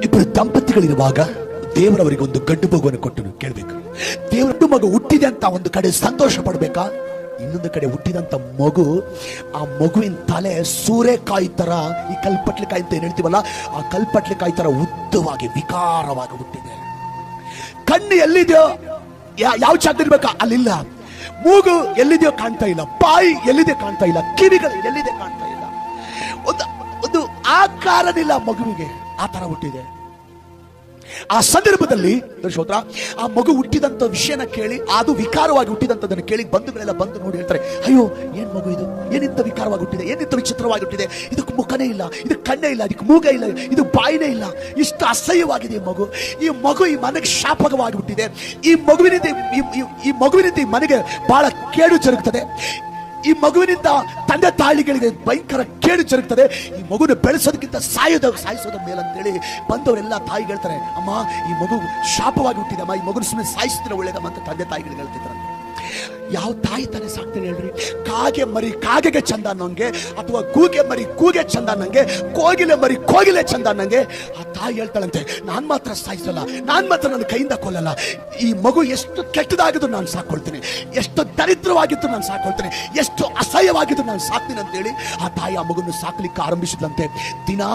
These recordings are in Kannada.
ಇಬ್ಬರು ದಂಪತಿಗಳಿರುವಾಗ ದೇವರವರಿಗೆ ಒಂದು ಗಂಡು ಮಗುವನ್ನು ಕೊಟ್ಟನು. ಕೇಳಬೇಕು, ದೇವರ ಮಗು ಹುಟ್ಟಿದೆ ಅಂತ ಒಂದು ಕಡೆ ಸಂತೋಷ ಪಡ್ಬೇಕಾ, ಇನ್ನೊಂದು ಕಡೆ ಹುಟ್ಟಿದಂತ ಮಗು, ಆ ಮಗುವಿನ ತಲೆ ಸೂರೆಕಾಯಿ ತರ, ಈ ಕಲ್ಪಟ್ಲೆಕಾಯಿ ಅಂತ ಏನ್ ಹೇಳ್ತೀವಲ್ಲ, ಆ ಕಲ್ಪಟ್ಲೆಕಾಯಿ ತರ ಉದ್ದವಾಗಿ ವಿಕಾರವಾಗಿ ಹುಟ್ಟಿದೆ. ಕಣ್ಣು ಎಲ್ಲಿದೆಯೋ, ಯಾವ ಜಾಗದಿರ್ಬೇಕಾ ಅಲ್ಲಿಲ್ಲ, ಮೂಗು ಎಲ್ಲಿದೆಯೋ ಕಾಣ್ತಾ ಇಲ್ಲ, ಬಾಯಿ ಎಲ್ಲಿದೆ ಕಾಣ್ತಾ ಇಲ್ಲ, ಕಿವಿಗಳು ಎಲ್ಲಿದೆ ಕಾಣ್ತಾ ಇಲ್ಲ, ಒಂದು ಆಕಾರನಿಲ್ಲ ಮಗುವಿಗೆ, ಆ ತರ ಹುಟ್ಟಿದೆ. ಆ ಸಂದರ್ಭದಲ್ಲಿ ಸ್ತೋತ್ರ, ಆ ಮಗು ಹುಟ್ಟಿದಂತ ವಿಷಯನ ಕೇಳಿ, ಅದು ವಿಕಾರವಾಗಿ ಹುಟ್ಟಿದಂತದನ್ನು ಕೇಳಿ ಬಂಧುಗಳೆಲ್ಲ ಬಂದು ನೋಡಿ ಹೇಳ್ತಾರೆ, ಅಯ್ಯೋ ಏನ್ ಮಗು ಇದು, ಏನಿಂತ ವಿಕಾರವಾಗಿ ಹುಟ್ಟಿದೆ, ಏನಿಂತ ವಿಚಿತ್ರವಾಗಿ ಹುಟ್ಟಿದೆ, ಇದಕ್ಕೆ ಮುಖನೇ ಇಲ್ಲ, ಇದಕ್ಕೆ ಕಣ್ಣೇ ಇಲ್ಲ, ಇದಕ್ಕೆ ಮೂಗ ಇಲ್ಲ, ಇದು ಬಾಯಿನೇ ಇಲ್ಲ, ಇಷ್ಟು ಅಸಹ್ಯವಾಗಿದೆ ಈ ಮಗು ಈ ಮನೆಗೆ ಶಾಪಕವಾಗಿ ಹುಟ್ಟಿದೆ. ಈ ಮಗುವಿನಿಂದ ಈ ಮನೆಗೆ ಬಹಳ ಕೇಡು ಜರುಗುತ್ತದೆ. ಈ ಮಗುವಿನಿಂದ ತಂದೆ ತಾಯಿಗಳಿಗೆ ಭಯಂಕರ ಕೇಡು ಜರುಗುತ್ತದೆ. ಈ ಮಗುನ ಬೆಳೆಸೋದಕ್ಕಿಂತ ಸಾಯಿಸೋದ ಮೇಲಂತೇಳಿ ಬಂದವರೆಲ್ಲ ತಾಯಿಗೆ ಹೇಳ್ತಾರೆ, ಅಮ್ಮ ಈ ಮಗು ಶಾಪವಾಗಿ ಹುಟ್ಟಿದೆ ಅಮ್ಮ, ಈ ಮಗುನ ಸುಮ್ಮನೆ ಸಾಯಿಸಿದ್ರೆ ಒಳ್ಳೇದಮ್ಮ ಅಂತ ತಂದೆ ತಾಯಿಗಳಿಗೆ ಹೇಳ್ತಿದ್ದಾರೆ. ಯಾವ ತಾಯಿ ತಾನೇ ಸಾಕ್ತೇನೆ ಹೇಳ್ರಿ? ಕಾಗೆ ಮರಿ ಕಾಗೆಗೆ ಚಂದ ಅನ್ನೋಂಗೆ, ಅಥವಾ ಕೂಗೆ ಮರಿ ಕೂಗೆ ಚಂದ ಅನ್ನಂಗೆ, ಕೋಗಿಲೆ ಮರಿ ಕೋಗಿಲೆ ಚಂದ ಅನ್ನಂಗೆ ಆ ತಾಯಿ ಹೇಳ್ತಾಳಂತೆ, ನಾನ್ ಮಾತ್ರ ಸಾಯಿಸಲ್ಲ, ನಾನ್ ಮಾತ್ರ ನನ್ನ ಕೈಯಿಂದ ಕೊಲ್ಲಲ್ಲ. ಈ ಮಗು ಎಷ್ಟು ಕೆಟ್ಟದಾಗಿದ್ದು ನಾನು ಸಾಕೊಳ್ತೀನಿ, ಎಷ್ಟು ದರಿದ್ರವಾಗಿದ್ದು ನಾನು ಸಾಕೊಳ್ತೀನಿ, ಎಷ್ಟು ಅಸಹ್ಯವಾಗಿದ್ದು ನಾನು ಸಾಕ್ತೀನಿ ಅಂತೇಳಿ ಆ ತಾಯಿ ಆ ಮಗುನ ಸಾಕ್ಲಿಕ್ಕೆ ಆರಂಭಿಸಿದ್ಲಂತೆ. ದಿನಾ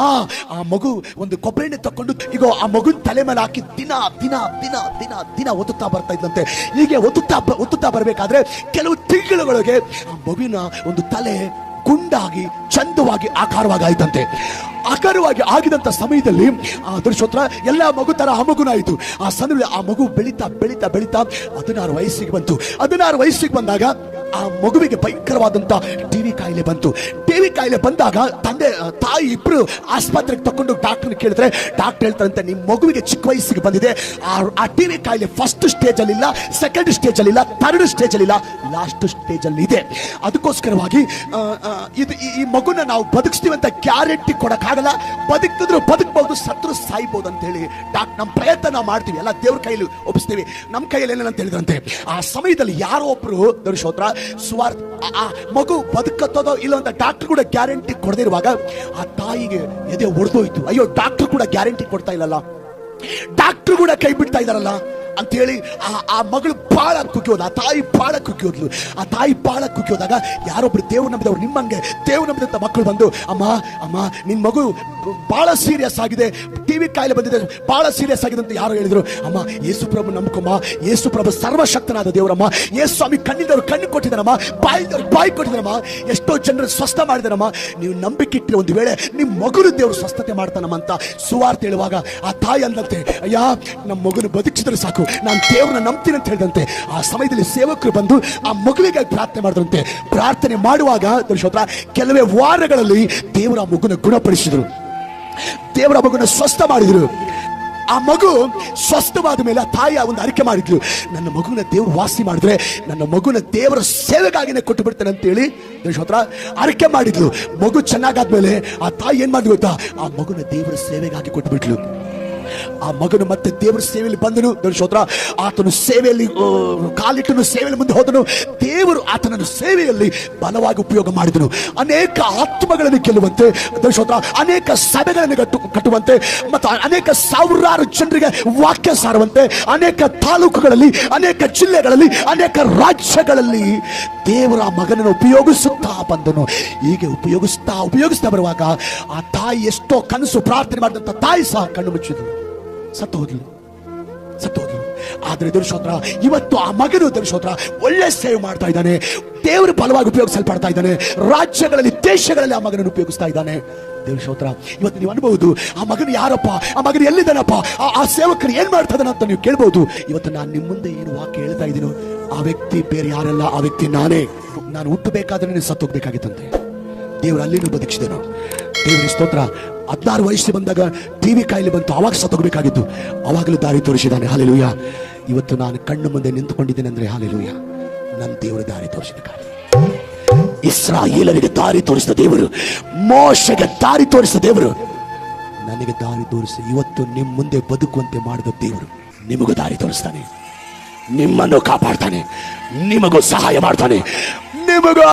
ಆ ಮಗು ಒಂದು ಕೊಬ್ಬರಿ ಎಣ್ಣೆ ತಕೊಂಡು ಈಗ ಆ ಮಗುನ ತಲೆ ಮೇಲೆ ಹಾಕಿ ದಿನ ದಿನ ದಿನ ದಿನ ದಿನ ಒತ್ತುತ್ತಾ ಬರ್ತಾ ಇದ್ದಂತೆ. ಹೀಗೆ ಒತ್ತುತ್ತಾ ಬರಬೇಕಾದ್ರೆ ಕೆಲವು ತಿಂಗಳುಗಳಿಗೆ ಆ ಮಗುವಿನ ಒಂದು ತಲೆ ಗುಂಡಾಗಿ ಚಂದವಾಗಿ ಆಕಾರವಾಗಿ ಆಯ್ತಂತೆ. ಆಕಾರವಾಗಿ ಆಗಿದಂತ ಸಮಯದಲ್ಲಿ ಸ್ತೋತ್ರ ಎಲ್ಲ ಮಗು ತರ ಆ ಮಗುನ ಆಯಿತು. ಆ ಸಂದರ್ಭದಲ್ಲಿ ಆ ಮಗು ಬೆಳೀತಾ ಬೆಳೀತಾ ಬೆಳೀತಾ 16 ವಯಸ್ಸಿಗೆ ಬಂತು. 16 ವಯಸ್ಸಿಗೆ ಬಂದಾಗ ಆ ಮಗುವಿಗೆ ಭಯಂಕರವಾದಂತ ಟಿವಿ ಕಾಯಿಲೆ ಬಂತು. ಟಿವಿ ಕಾಯಿಲೆ ಬಂದಾಗ ತಂದೆ ತಾಯಿ ಇಬ್ರು ಆಸ್ಪತ್ರೆಗೆ ತಕೊಂಡು ಡಾಕ್ಟರ್ ಕೇಳಿದ್ರೆ ಡಾಕ್ಟರ್ ಹೇಳ್ತಾರಂತೆ, ನಿಮ್ ಮಗುವಿಗೆ ಚಿಕ್ಕ ವಯಸ್ಸಿಗೆ ಬಂದಿದೆ, ಆ ಟಿವಿ ಕಾಯಿಲೆ ಫಸ್ಟ್ ಸ್ಟೇಜ್ ಅಲ್ಲಿ ಇಲ್ಲ, ಸೆಕೆಂಡ್ ಸ್ಟೇಜ್ ಅಲ್ಲಿ ಇಲ್ಲ, ಥರ್ಡ್ ಸ್ಟೇಜ್ ಅಲ್ಲಿ ಇಲ್ಲ, ಲಾಸ್ಟ್ ಸ್ಟೇಜ್ ಅಲ್ಲಿ ಇದೆ. ಅದಕ್ಕೋಸ್ಕರವಾಗಿ ಈ ಮಗುನ ನಾವು ಬದುಕಿಸ್ತೀವಿ ಅಂತ ಗ್ಯಾರಂಟಿ ಕೊಡಕ್ಕಾಗಲ್ಲ. ಬದುಕಿದ್ರು ಬದುಕಬಹುದು, ಸತ್ರು ಸಾಯ್ಬಹುದು ಅಂತ ಹೇಳಿ ನಮ್ಮ ಪ್ರಯತ್ನ ನಾವು ಮಾಡ್ತೀವಿ, ಎಲ್ಲ ದೇವ್ರ ಕೈಯಲ್ಲಿ ಒಪ್ಪಿಸ್ತೀವಿ, ನಮ್ಮ ಕೈಯಲ್ಲಿ ಏನಂತ ಹೇಳಿದ್ರಂತೆ. ಆ ಸಮಯದಲ್ಲಿ ಯಾರೋ ಒಬ್ರು ಸ್ತೋತ್ರ ಸ್ವಾರ್ಥ, ಆ ಮಗು ಬದುಕತ್ತೋದೋ ಇಲ್ಲ ಅಂತ ಡಾಕ್ಟರ್ ಕೂಡ ಗ್ಯಾರಂಟಿ ಕೊಡದಿರುವಾಗ ಆ ತಾಯಿಗೆ ಎದೆ ಒಡೆದೋಯ್ತು. ಅಯ್ಯೋ ಡಾಕ್ಟರ್ ಕೂಡ ಗ್ಯಾರಂಟಿ ಕೊಡ್ತಾ ಇಲ್ಲಲ್ಲ, ಡಾಕ್ಟರ್ ಕೂಡ ಕೈ ಬಿಡ್ತಾ ಇದಾರಲ್ಲ ಅಂತ ಹೇಳಿ ಆ ಮಗಳು ಬಹಳ ಕುಗ್ಗಿಯೋದು. ಆ ತಾಯಿ ಬಹಳ ಕುಗ್ಗಿಯೋದ್ಲು. ಆ ತಾಯಿ ಬಹಳ ಕುಗ್ಗಿಯೋದಾಗ ಯಾರೊಬ್ರು ದೇವ್ರು ನಂಬಿದವ್ರು, ನಿಮ್ಮಂಗೆ ದೇವ್ರು ನಂಬಿದಂತ ಮಕ್ಕಳು ಬಂದು, ಅಮ್ಮ ನಿನ್ ಮಗು ಬಹಳ ಸೀರಿಯಸ್ ಆಗಿದೆ, ಟಿವಿ ಕಾಯಿಲೆ ಬಂದಿದೆ, ಬಹಳ ಸೀರಿಯಸ್ ಆಗಿದೆ ಅಂತ ಯಾರು ಹೇಳಿದ್ರು. ಅಮ್ಮ ಯೇಸು ಪ್ರಭು ನಂಬ್ಕೊಮ್ಮ, ಯೇಸು ಪ್ರಭು ಸರ್ವಶಕ್ತನಾದ ದೇವರಮ್ಮ, ಯೇಸು ಸ್ವಾಮಿ ಕಣ್ಣಿದವ್ರು ಕಣ್ಣು ಕೊಟ್ಟಿದ್ದಾರಮ್ಮ, ಬಾಯಿದವ್ರು ಬಾಯಿ ಕೊಟ್ಟಿದ್ದಾರಮ್ಮ, ಎಷ್ಟೋ ಜನರು ಸ್ವಸ್ಥ ಮಾಡಿದಾರಮ್ಮ, ನೀವು ನಂಬಿಕೆ ಇಟ್ಟರೆ ಒಂದು ವೇಳೆ ನಿಮ್ಮ ಮಗುನು ದೇವರು ಸ್ವಸ್ಥತೆ ಮಾಡ್ತಾನಮ್ಮ ಅಂತ ಸುವಾರ್ತೆ ಹೇಳುವಾಗ ಆ ತಾಯಿ ಅಂದಂತೆ, ಅಯ್ಯ ನಮ್ಮ ಮಗುನು ಬದುಕಿಸಿದ್ರೆ ಸಾಕು, ನಾನು ದೇವ್ರನ್ನ ನಂಬ್ತೀನಿ ಅಂತ ಹೇಳಿದಂತೆ. ಆ ಸಮಯದಲ್ಲಿ ಸೇವಕರು ಬಂದು ಆ ಮಗುವಿಗೆ ಪ್ರಾರ್ಥನೆ ಮಾಡಿದ್ರಂತೆ. ಪ್ರಾರ್ಥನೆ ಮಾಡುವಾಗ ಕೆಲವೇ ವಾರಗಳಲ್ಲಿ ದೇವರ ಮಗುನ ಗುಣಪಡಿಸಿದ್ರು, ದೇವರ ಮಗುನ ಸ್ವಸ್ಥ ಮಾಡಿದ್ರು. ಆ ಮಗು ಸ್ವಸ್ಥವಾದ ಮೇಲೆ ಆ ತಾಯಿ ಒಂದು ಅರಿಕೆ ಮಾಡಿದ್ಲು, ನನ್ನ ಮಗುನ ದೇವ್ರು ವಾಸಿ ಮಾಡಿದ್ರೆ ನನ್ನ ಮಗುನ ದೇವರ ಸೇವೆಗಾಗಿನೇ ಕೊಟ್ಟು ಬಿಡ್ತೇನೆ ಅಂತೇಳಿ ಅರಿಕೆ ಮಾಡಿದ್ಲು. ಮಗು ಚೆನ್ನಾಗಾದ್ಮೇಲೆ ಆ ತಾಯಿ ಏನ್ ಮಾಡಿದ್ಲು ಗೊತ್ತಾ, ಆ ಮಗುನ ದೇವರ ಸೇವೆಗಾಗಿ ಕೊಟ್ಟು ಬಿಟ್ಲು. ಆ ಮಗನು ಮತ್ತೆ ದೇವರ ಸೇವೆಯಲ್ಲಿ ಬಂದನು. ಸ್ತೋತ್ರ, ಆತನು ಸೇವೆಯಲ್ಲಿ ಕಾಲಿಟ್ಟನು, ಸೇವೆಯಲ್ಲಿ ಮುಂದೆ ಹೋದನು. ದೇವರು ಆತನನ್ನು ಸೇವೆಯಲ್ಲಿ ಬಲವಾಗಿ ಉಪಯೋಗ ಮಾಡಿದನು. ಅನೇಕ ಆತ್ಮಗಳನ್ನು ಗೆಲ್ಲುವಂತೆ, ಸ್ತೋತ್ರ, ಅನೇಕ ಸಭೆಗಳನ್ನು ಕಟ್ಟುವಂತೆ, ಮತ್ತು ಅನೇಕ ಸಾವಿರಾರು ಜನರಿಗೆ ವಾಕ್ಯ ಸಾರುವಂತೆ, ಅನೇಕ ತಾಲೂಕುಗಳಲ್ಲಿ, ಅನೇಕ ಜಿಲ್ಲೆಗಳಲ್ಲಿ, ಅನೇಕ ರಾಜ್ಯಗಳಲ್ಲಿ ದೇವರ ಮಗನನ್ನು ಉಪಯೋಗಿಸುತ್ತಾ ಬಂದನು. ಹೀಗೆ ಉಪಯೋಗಿಸ್ತಾ ಬರುವಾಗ ಆ ತಾಯಿ ಎಷ್ಟೋ ಕನಸು ಪ್ರಾರ್ಥನೆ ಮಾಡಿದಂತ ತಾಯಿ ಸಹ ಕಣ್ಣು ಮುಚ್ಚಿದ್ರು, ಸತ್ತು ಹೋದ್ಲು. ಆದ್ರೆ ಸ್ತೋತ್ರ, ಇವತ್ತು ಆ ಮಗನು ಸ್ತೋತ್ರ ಒಳ್ಳೆ ಸೇವೆ ಮಾಡ್ತಾ ಇದ್ದಾನೆ, ದೇವರು ಬಲವಾಗಿ ಉಪಯೋಗಿಸಲ್ಪಡ್ತಾ ಇದ್ದಾನೆ, ರಾಜ್ಯಗಳಲ್ಲಿ ದೇಶಗಳಲ್ಲಿ ಆ ಮಗನನ್ನು ಉಪಯೋಗಿಸ್ತಾ ಇದ್ದಾನೆ. ದೇವ್ರ ಸ್ತೋತ್ರ. ಇವತ್ತು ನೀವು ಅನ್ಬಹುದು, ಆ ಮಗನು ಯಾರಪ್ಪ, ಆ ಮಗನು ಎಲ್ಲಿದ್ದಾನಪ್ಪ, ಆ ಸೇವಕರು ಏನ್ ಮಾಡ್ತಾ ಇದ್ದಾನ ಅಂತ ನೀವು ಕೇಳ್ಬಹುದು. ಇವತ್ತು ನಾನು ನಿಮ್ಮ ಮುಂದೆ ಏನು ವಾಕ್ಯ ಹೇಳ್ತಾ ಇದ್ದೀನೋ ಆ ವ್ಯಕ್ತಿ ಬೇರೆ ಯಾರೆಲ್ಲ, ಆ ವ್ಯಕ್ತಿ ನಾನೇ. ನಾನು ಹುಟ್ಟಬೇಕಾದ್ರೆ ನೀನು ಸತ್ತೋಗ್ಬೇಕಾಗಿತ್ತಂತೆ, ದೇವರು ಅಲ್ಲಿನೂ ಬದುಕಿಸಿದನು. ದೇವರ ಸ್ತೋತ್ರ. 16 ವಯಸ್ಸು ಬಂದಾಗ ಟಿವಿ ಕಾಯಿಲೆ ಬಂತು, ಅವಾಗ ಸತ್ತೋಗ್ಬೇಕಾಗಿತ್ತು, ಅವಾಗಲೂ ದಾರಿ ತೋರಿಸಿದ್ದಾನೆ. ಹಾಲೆಲೂಯ. ಇವತ್ತು ನಾನು ಕಣ್ಣು ಮುಂದೆ ನಿಂತುಕೊಂಡಿದ್ದೇನೆ ಅಂದ್ರೆ ಹಾಲೆಲೂಯ, ನನ್ನ ದೇವರು ದಾರಿ ತೋರಿಸಿದ ಕಾರಣ. ಇಸ್ರಾಯೇಲರಿಗೆ ದಾರಿ ತೋರಿಸಿದ ದೇವರು, ಮೋಶೆಗೆ ದಾರಿ ತೋರಿಸಿದ ದೇವರು, ನನಗೆ ದಾರಿ ತೋರಿಸಿ ಇವತ್ತು ನಿಮ್ಮ ಮುಂದೆ ಬದುಕುವಂತೆ ಮಾಡಿದ ದೇವರು ನಿಮಗೂ ದಾರಿ ತೋರಿಸ್ತಾನೆ, ನಿಮ್ಮನ್ನು ಕಾಪಾಡ್ತಾನೆ, ನಿಮಗೂ ಸಹಾಯ ಮಾಡ್ತಾನೆ, ನಿಮಗೂ